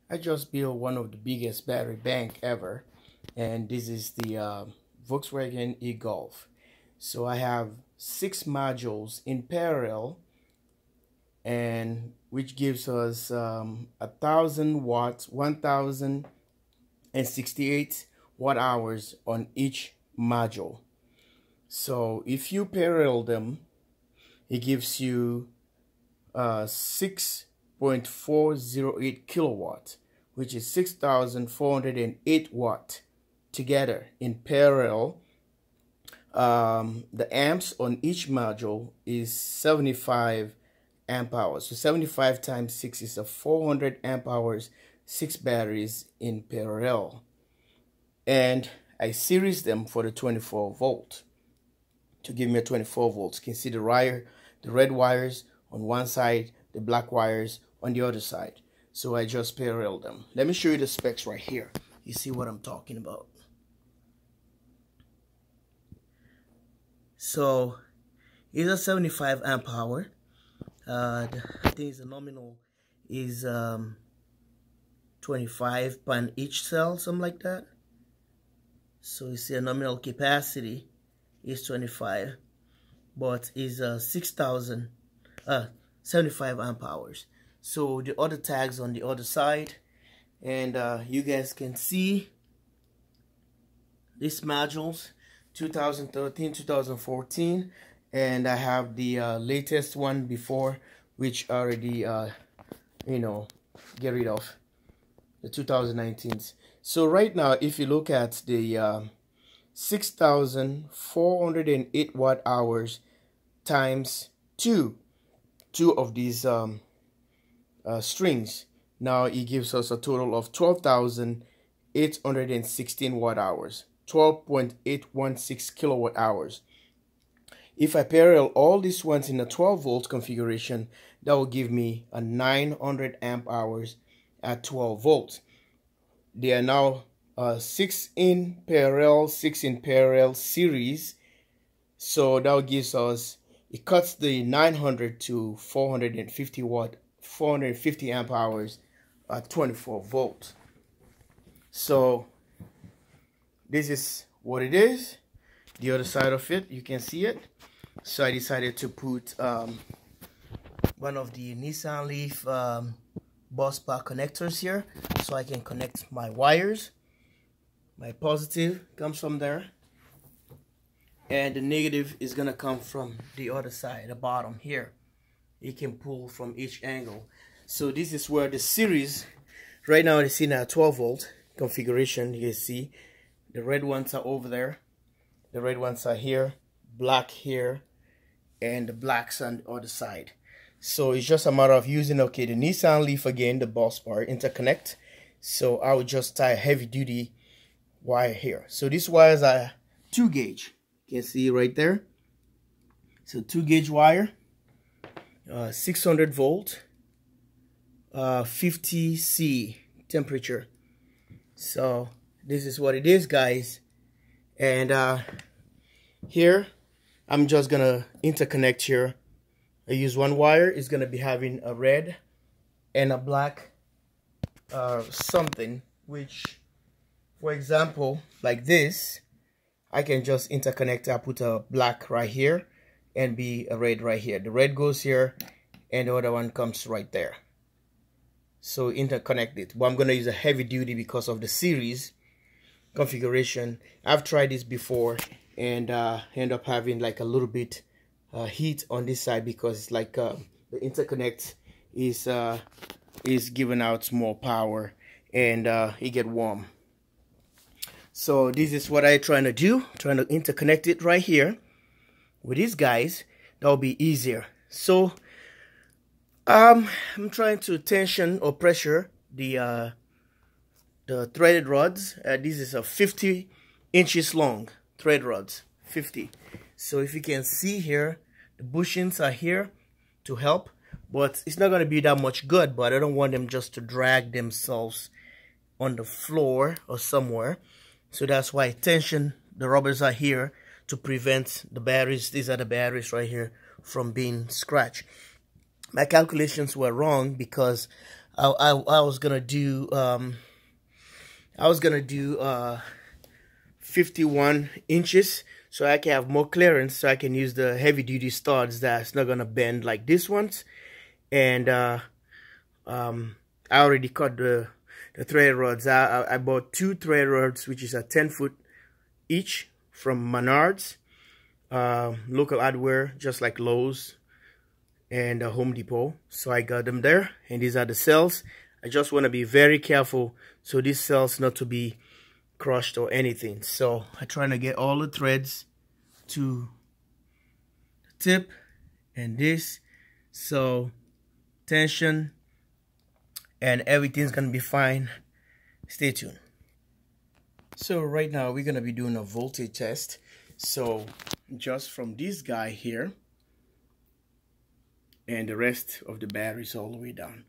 I just built one of the biggest battery bank ever, and this is the Volkswagen e-Golf. So I have 6 modules in parallel, and which gives us 1,000 watts, 1,068 watt hours on each module. So if you parallel them, it gives you 6.408 kilowatt, which is 6,408 watt together in parallel. The amps on each module is 75 amp hours. So 75 times 6 is a 400 amp hours, 6 batteries in parallel. And I series them for the 24 volt to give me a 24 volts. You can see the red wires on one side, the black wires on the other side. So I just parallel them. Let me show you the specs right here. You see what I'm talking about. So it's a 75 amp hour. I think the nominal is 25 pan each cell, something like that. So you see a nominal capacity is 25, but is 75 amp hours. So the other tags on the other side, and you guys can see these modules 2013, 2014, and I have the latest one before, which already get rid of the 2019s. So right now, if you look at the 6,408 watt hours times two of these strings, now it gives us a total of 12,816 watt hours, 12.816 kilowatt hours. If I parallel all these ones in a 12 volt configuration, that will give me a 900 amp hours at 12 volts. They are now 6 in parallel series, so that gives us, it cuts the 900 to 450 amp hours at 24 volts. So this is what it is. The other side of it, you can see it. So I decided to put one of the Nissan Leaf bus bar connectors here, so I can connect my wires. My positive comes from there, and the negative is gonna come from the other side, the bottom here. You can pull from each angle. So this is where the series, right now it's in a 12 volt configuration. You can see the red ones are over there, the red ones are here, black here, and the blacks on the other side. So it's just a matter of using, okay, the Nissan Leaf again, the bus bar interconnect. So I would just tie a heavy duty wire here. So these wires are 2 gauge. You can see right there. So 2 gauge wire, 600 volt, 50 C temperature. So this is what it is, guys. And here I'm just gonna interconnect here. I use one wire. It's gonna be having a red and a black something, which, for example, like this, I can just interconnect. I put a black right here and be a red right here. The red goes here and the other one comes right there. So interconnect it. But I'm gonna use a heavy duty because of the series configuration. I've tried this before and end up having like a little bit heat on this side, because it's like the interconnect is giving out more power, and it get warm. So this is what I'm trying to do, trying to interconnect it right here with these guys. That'll be easier. So I'm trying to tension or pressure the threaded rods. This is a 50 inches long thread rods, 50. So if you can see here, the bushings are here to help, but it's not going to be that much good. But I don't want them just to drag themselves on the floor or somewhere. So that's why tension, the rubbers are here to prevent the batteries, these are the batteries right here, from being scratched. My calculations were wrong because I was gonna do 51 inches so I can have more clearance, so I can use the heavy duty studs that's not gonna bend like this ones. And I already cut the thread rods. I bought 2 thread rods, which is a 10-foot each from Menards, local hardware, just like Lowe's and Home Depot. So I got them there, and these are the cells. I just want to be very careful so these cells not to be crushed or anything. So I'm trying to get all the threads to the tip and this, so tension and everything's gonna be fine. Stay tuned. So right now we're gonna be doing a voltage test. So just from this guy here, and the rest of the batteries all the way down.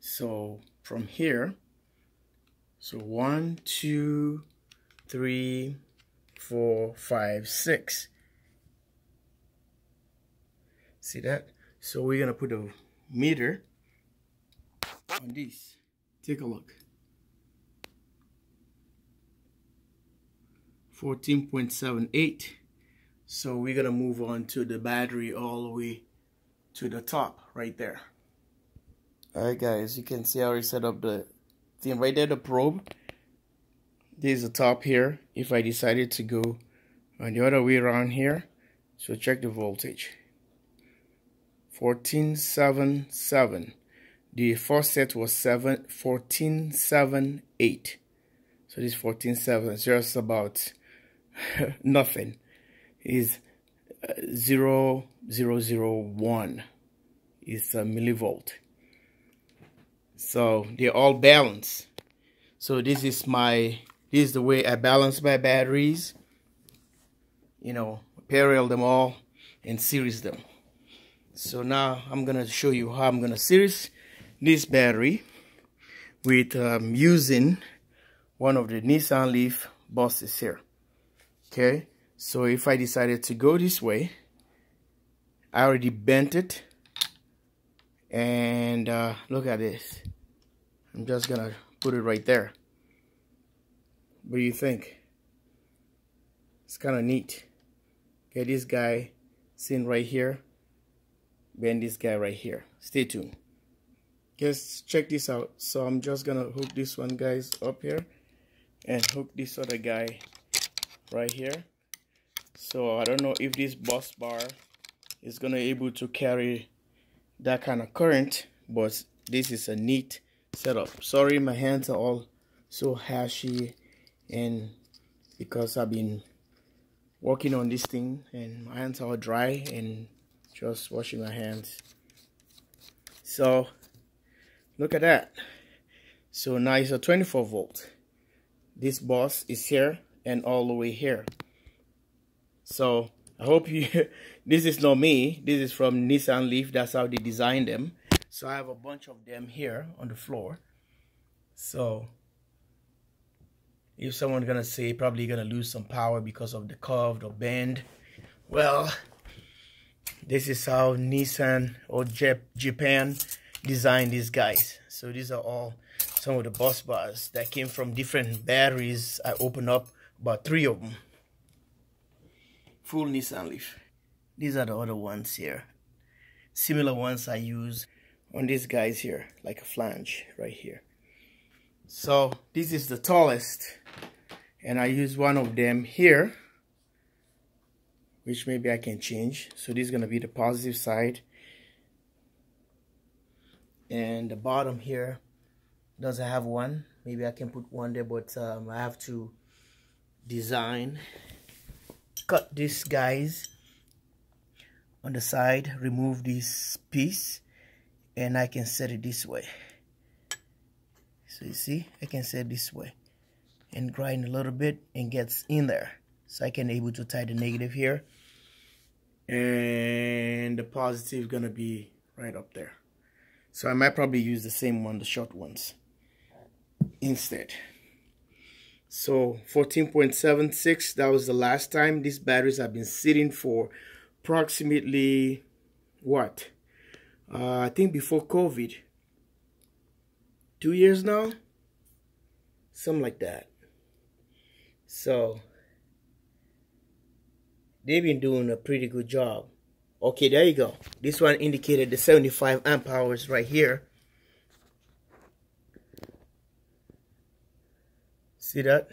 So from here, so 1, 2, 3, 4, 5, 6. See that? So we're gonna put a meter on this. Take a look. 14.78. So we're gonna move on to the battery all the way to the top right there. Alright guys, you can see I already set up the thing right there, the probe. There's the top here. If I decided to go on the other way around here, so check the voltage. 14.77. The first set was 14.78. So this 14.7 is just about nothing. Is 0.001 is a millivolt. So they're all balanced. So this is the way I balance my batteries. You know, parallel them all and series them. So now I'm gonna show you how I'm gonna series this battery with using one of the Nissan Leaf buses here. Okay, so if I decided to go this way, I already bent it, and look at this. I'm just gonna put it right there. What do you think? It's kind of neat. Okay, this guy sitting right here, bend this guy right here. Stay tuned. Just check this out. So I'm just gonna hook this one guys up here and hook this other guy right here. So I don't know if this bus bar is gonna able to carry that kind of current, but this is a neat setup. Sorry, my hands are all so hashy, and because I've been working on this thing and my hands are all dry and just washing my hands. So look at that. So now it's a 24 volt. This bus is here and all the way here. So I hope you this is not me, this is from Nissan Leaf. That's how they designed them. So I have a bunch of them here on the floor. So if someone's gonna say probably gonna lose some power because of the curved or bend, well, this is how Nissan or Japan designed these guys. So these are all some of the bus bars that came from different batteries. I opened up about 3 of them. Full Nissan Leaf. These are the other ones here. Similar ones I use on these guys here, like a flange right here. So this is the tallest, and I use one of them here, which maybe I can change. So this is gonna be the positive side, and the bottom here doesn't have one. Maybe I can put one there, but I have to cut these guys on the side, remove this piece, and I can set it this way. So you see, I can set it this way and grind a little bit and gets in there. So I can able to tie the negative here, and the positive gonna be right up there. So I might probably use the same one, the short ones, instead. So 14.76, that was the last time. These batteries have been sitting for approximately what? I think before COVID. 2 years now, something like that. So they've been doing a pretty good job. Okay, there you go. This one indicated the 75 amp hours right here. See that?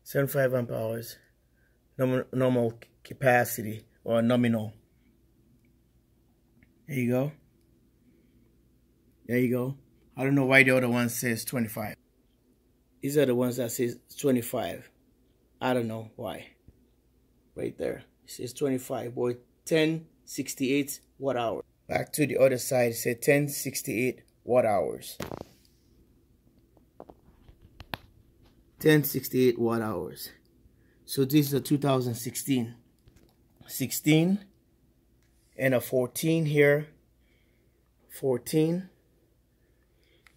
75 amp hours. Normal capacity or nominal. There you go. There you go. I don't know why the other one says 25. These are the ones that says 25. I don't know why. Right there. It says 25. Boy, 1068 watt hours. Back to the other side. It says 1068 watt hours. 1068 watt hours. So this is a 2016. 16 and a 14 here. 14.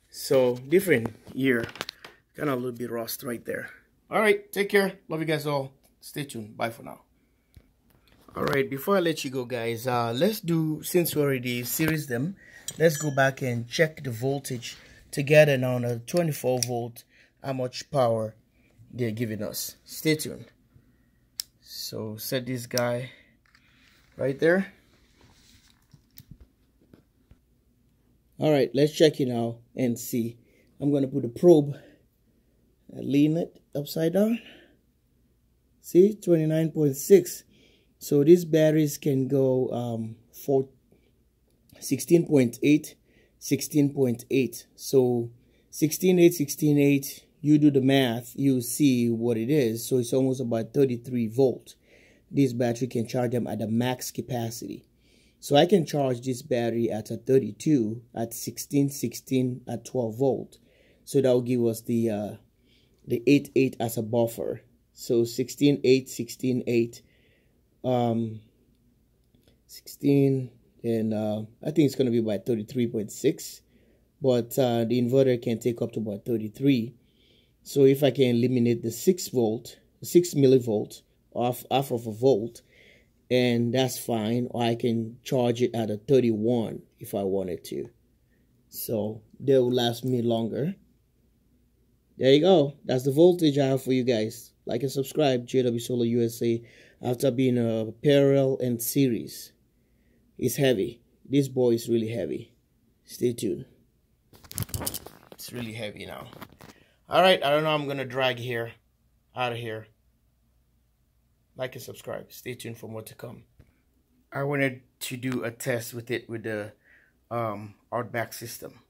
So different year. Kind of a little bit rust right there. Alright, take care. Love you guys all. Stay tuned. Bye for now. Alright, before I let you go, guys, let's do, since we already series them, let's go back and check the voltage together now on a 24 volt, how much power they're giving us. Stay tuned. So set this guy right there. Alright, let's check it now and see. I'm going to put a probe, lean it upside down. See, 29.6. So these batteries can go for 16.8, 16.8. So 16.8, 16.8, you do the math, you see what it is. So it's almost about 33 volt. This battery can charge them at the max capacity. So I can charge this battery at a 32, at 16, 16, at 12 volt. So that will give us the 8.8 as a buffer. So 16.8, 16.8, 16, and I think it's going to be about 33.6. But the inverter can take up to about 33. So if I can eliminate the 6 millivolt off half of a volt, and that's fine, or I can charge it at a 31 if I wanted to. So they will last me longer. There you go. That's the voltage I have for you guys. Like and subscribe, JW Solar USA. After being a parallel and series, it's heavy. This boy is really heavy. Stay tuned. It's really heavy now. Alright, I don't know, I'm gonna drag here out of here. Like and subscribe. Stay tuned for more to come. I wanted to do a test with it with the Outback system.